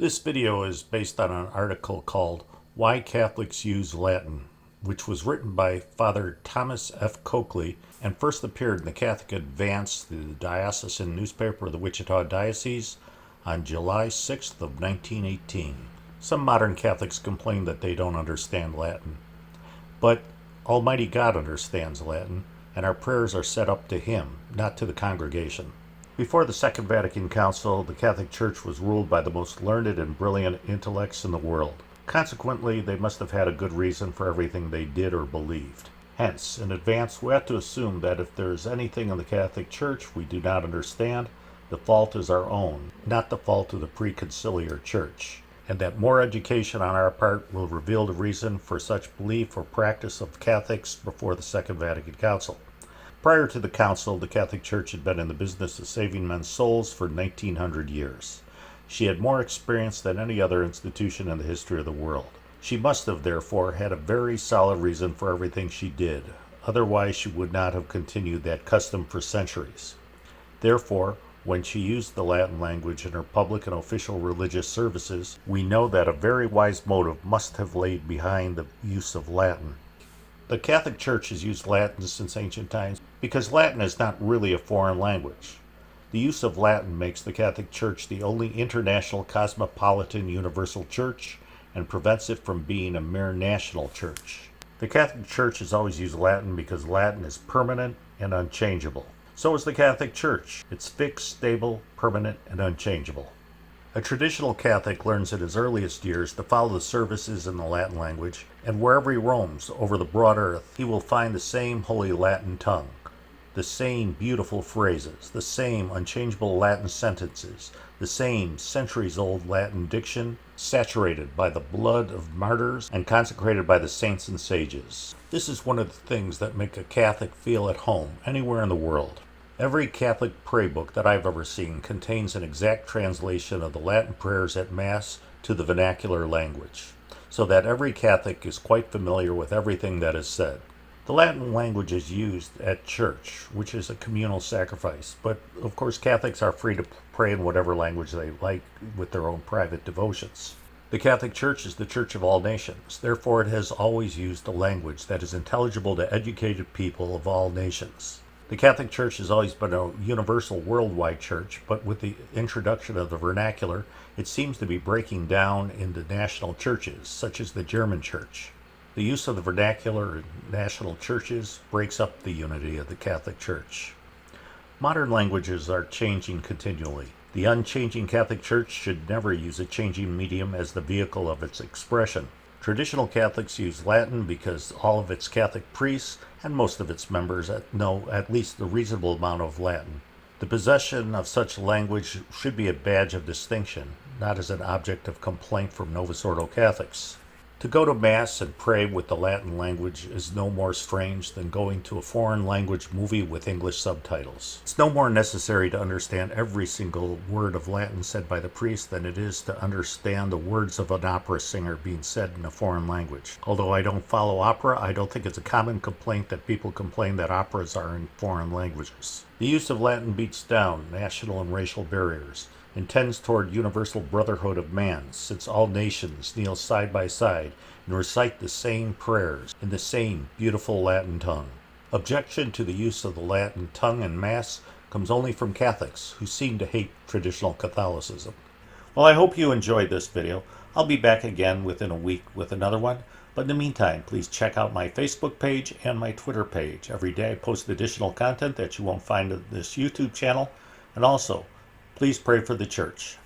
This video is based on an article called Why Catholics Use Latin, which was written by Father Thomas F. Coakley and first appeared in the Catholic Advance, the diocesan newspaper of the Wichita Diocese, on July 6th of 1918. Some modern Catholics complain that they don't understand Latin, but Almighty God understands Latin, and our prayers are set up to Him, not to the congregation. Before the Second Vatican Council, the Catholic Church was ruled by the most learned and brilliant intellects in the world. Consequently, they must have had a good reason for everything they did or believed. Hence, in advance, we have to assume that if there is anything in the Catholic Church we do not understand, the fault is our own, not the fault of the preconciliar Church, and that more education on our part will reveal the reason for such belief or practice of Catholics before the Second Vatican Council. Prior to the Council, the Catholic Church had been in the business of saving men's souls for 1900 years. She had more experience than any other institution in the history of the world. She must have, therefore, had a very solid reason for everything she did. Otherwise, she would not have continued that custom for centuries. Therefore, when she used the Latin language in her public and official religious services, we know that a very wise motive must have laid behind the use of Latin. The Catholic Church has used Latin since ancient times because Latin is not really a foreign language. The use of Latin makes the Catholic Church the only international cosmopolitan universal church and prevents it from being a mere national church. The Catholic Church has always used Latin because Latin is permanent and unchangeable. So is the Catholic Church. It's fixed, stable, permanent, and unchangeable. A traditional Catholic learns in his earliest years to follow the services in the Latin language, and wherever he roams over the broad earth, he will find the same holy Latin tongue, the same beautiful phrases, the same unchangeable Latin sentences, the same centuries-old Latin diction, saturated by the blood of martyrs and consecrated by the saints and sages. This is one of the things that make a Catholic feel at home anywhere in the world. Every Catholic prayer book that I've ever seen contains an exact translation of the Latin prayers at Mass to the vernacular language, so that every Catholic is quite familiar with everything that is said. The Latin language is used at church, which is a communal sacrifice, but of course Catholics are free to pray in whatever language they like with their own private devotions. The Catholic Church is the church of all nations, therefore it has always used a language that is intelligible to educated people of all nations. The Catholic Church has always been a universal worldwide church, but with the introduction of the vernacular, it seems to be breaking down into national churches, such as the German Church. The use of the vernacular in national churches breaks up the unity of the Catholic Church. Modern languages are changing continually. The unchanging Catholic Church should never use a changing medium as the vehicle of its expression. Traditional Catholics use Latin because all of its Catholic priests and most of its members know at least a reasonable amount of Latin. The possession of such language should be a badge of distinction, not as an object of complaint from Novus Ordo Catholics. To go to Mass and pray with the Latin language is no more strange than going to a foreign language movie with English subtitles. It's no more necessary to understand every single word of Latin said by the priest than it is to understand the words of an opera singer being said in a foreign language. Although I don't follow opera, I don't think it's a common complaint that people complain that operas are in foreign languages. The use of Latin beats down national and racial barriers and tends toward universal brotherhood of man, since all nations kneel side by side and recite the same prayers in the same beautiful Latin tongue. Objection to the use of the Latin tongue in Mass comes only from Catholics, who seem to hate traditional Catholicism. Well, I hope you enjoyed this video. I'll be back again within a week with another one, but in the meantime, please check out my Facebook page and my Twitter page. Every day I post additional content that you won't find on this YouTube channel, and also, please pray for the Church.